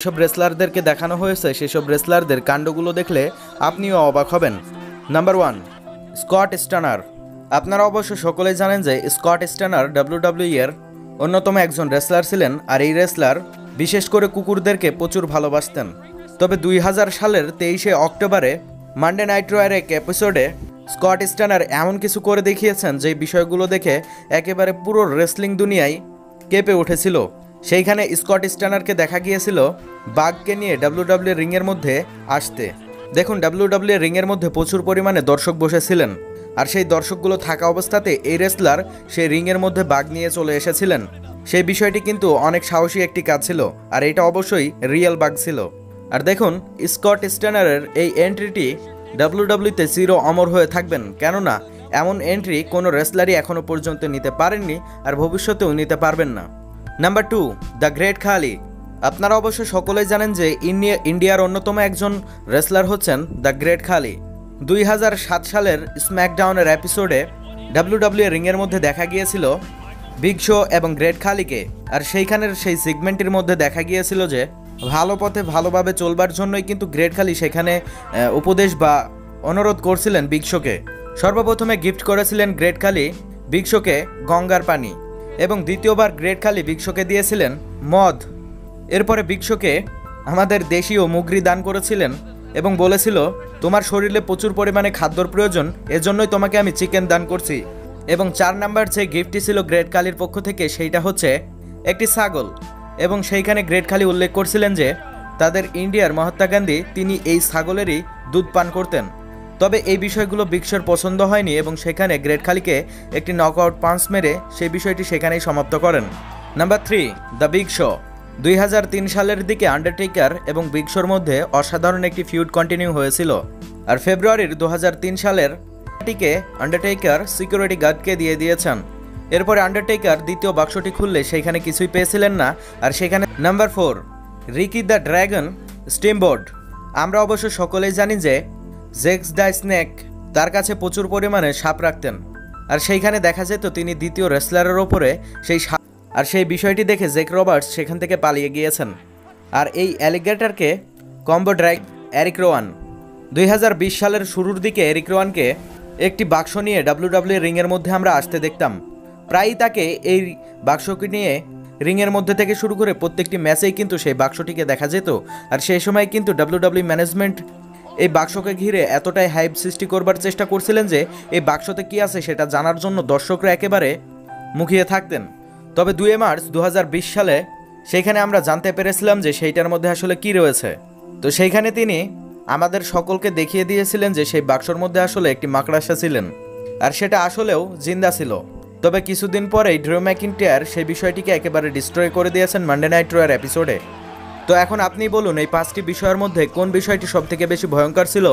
যেসব রেসলারদেরকে দেখানো হয়েছে সেসব রেসলারদের কাণ্ডগুলো দেখলে আপনিও অবাক হবেন। Number 1, Scott Stunner. আপনারা অবশ্য সকলেই জানেন যে স্কট স্টানার ডাব্লিউডাব্লিউই এর অন্যতম একজন রেসলার ছিলেন, আর এই রেসলার বিশেষ করে কুকুরদেরকে প্রচুর ভালোবাসতেন। তবে 2000 সালের 23শে অক্টোবরে মানডে নাইট রয়ের এক এপিসোডে স্কট স্টানার এমন কিছু করে দেখিয়েছেন যে বিষয়গুলো দেখে একেবারে পুরো রেসলিং দুনিয়ায় কেঁপে উঠেছিল। সেইখানে স্কট স্টানারকে দেখা গিয়েছিল বাঘকে নিয়ে ডাব্লিউডাব্লিউ রিংয়ের মধ্যে আসতে। দেখুন, ডাব্লিউডাব্লিউ রিংয়ের মধ্যে প্রচুর পরিমাণে দর্শক বসেছিলেন, আর সেই দর্শকগুলো থাকা অবস্থাতে এই রেসলার সেই রিংয়ের মধ্যে বাঘ নিয়ে চলে এসেছিলেন। সেই বিষয়টি কিন্তু অনেক সাহসী একটি কাজ ছিল, আর এটা অবশ্যই রিয়েল বাঘ ছিল। আর দেখুন, স্কট স্টানারের এই এন্ট্রিটি ডাব্লিউডাব্লিউতে চির অমর হয়ে থাকবেন, কেননা এমন এন্ট্রি কোনো রেসলারই এখনও পর্যন্ত নিতে পারেননি, আর ভবিষ্যতেও নিতে পারবেন না। নাম্বার 2, দ্য গ্রেট খালি। আপনারা অবশ্য সকলেই জানেন যে ইন্ডিয়ার অন্যতম একজন রেসলার হচ্ছেন দ্য গ্রেট খালি। 2007 সালের স্ম্যাকডাউনের এপিসোডে ডাব্লিউডাব্লিউ রিংয়ের মধ্যে দেখা গিয়েছিল বিগ শো এবং গ্রেট খালিকে, আর সেইখানের সেই সেগমেন্টের মধ্যে দেখা গিয়েছিল যে ভালো পথে ভালোভাবে চলবার জন্যই কিন্তু গ্রেট খালি সেখানে উপদেশ বা অনুরোধ করছিলেন বিগ শোকে। সর্বপ্রথমে গিফট করেছিলেন গ্রেট খালি বিগ শোকে গঙ্গার পানি, এবং দ্বিতীয়বার গ্রেট খালি বিগ শোকে দিয়েছিলেন মদ। এরপরে বিগ শোকে আমাদের দেশীয় মুগরি দান করেছিলেন এবং বলেছিল, তোমার শরীরে প্রচুর পরিমাণে খাদ্যর প্রয়োজন, এজন্যই তোমাকে আমি চিকেন দান করছি। এবং 4 নাম্বার যে গিফটটি ছিল গ্রেট খালির পক্ষ থেকে সেইটা হচ্ছে একটি ছাগল, এবং সেইখানে গ্রেট খালি উল্লেখ করছিলেন যে তাদের ইন্ডিয়ার মহাত্মা গান্ধী তিনি এই ছাগলেরই দুধ পান করতেন। তবে এই বিষয়গুলো বিগ শোর পছন্দ হয়নি এবং সেখানে গ্রেট খালিকে একটি নকআউট পাঞ্চ মেরে সেই বিষয়টি সেখানেই সমাপ্ত করেন। Number 3, the big show. 2003 সালের দিকে আন্ডারটেকার এবং বিগ শোর মধ্যে অসাধারণ একটি ফিউড কন্টিনিউ হয়েছিল, আর ফেব্রুয়ারির 2003 সালের টিকে আন্ডারটেকার সিকিউরিটি গার্ডকে দিয়ে দিয়েছেন। এরপরে আন্ডারটেকার দ্বিতীয় বাক্সটি খুললে সেইখানে কিছুই পেয়েছিলেন না, আর সেখানে নাম্বার 4, রিকি দ্য ড্রাগন স্টিমবোর্ড। আমরা অবশ্য সকলেই জানি যে জেক্স দ্য স্নেক তার কাছে প্রচুর পরিমাণে সাপ রাখতেন, আর সেইখানে দেখা যেত তিনি দ্বিতীয় রেসলারের ওপরে সেই বিষয়টি দেখে জেক রবার্টস সেখান থেকে পালিয়ে গিয়েছেন। আর এই অ্যালিগেটরকে কম্বো ড্রাইভ এরিক রোয়ান। 2020 সালের শুরুর দিকে এরিক রোয়ানকে একটি বাক্স নিয়ে ডাব্লিউডাব্লিউ রিংয়ের মধ্যে আমরা আসতে দেখতাম। প্রায়ই তাকে এই বাক্সকে নিয়ে রিংয়ের মধ্যে থেকে শুরু করে প্রত্যেকটি ম্যাচেই কিন্তু সেই বাক্সটিকে দেখা যেত, আর সেই সময় কিন্তু ডাব্লিউডাব্লিউ ম্যানেজমেন্ট এই বাক্সকে ঘিরে এতটাই হাইপ সৃষ্টি করবার চেষ্টা করছিলেন যে এই বাক্সতে কি আছে সেটা জানার জন্য দর্শকরা একেবারে মুখিয়ে থাকতেন। তবে 2 মার্চ 2020 সালে সেইখানে আমরা জানতে পেরেছিলাম যে সেইটার মধ্যে আসলে কি রয়েছে। তো সেইখানে তিনি আমাদের সকলকে দেখিয়ে দিয়েছিলেন যে সেই বাক্সর মধ্যে আসলে একটি মাকড়াসা ছিলেন, আর সেটা আসলেও জিন্দা ছিল। তবে কিছুদিন পরেই ড্রু ম্যাকিন্টায়ার সেই বিষয়টিকে একেবারে ডিস্ট্রয় করে দিয়েছেন মানডে নাইট রয়ের এপিসোডে। তো এখন আপনি বলুন, এই 5টি বিষয়ের মধ্যে কোন বিষয়টি সবথেকে বেশি ভয়ঙ্কর ছিল?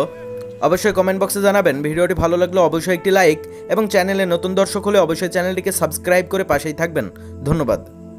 অবশ্যই কমেন্ট বক্সে জানাবেন। ভিডিওটি ভালো লাগলে অবশ্যই একটি লাইক, এবং চ্যানেলে নতুন দর্শক হলে অবশ্যই চ্যানেলটিকে সাবস্ক্রাইব করে পাশেই থাকবেন। ধন্যবাদ।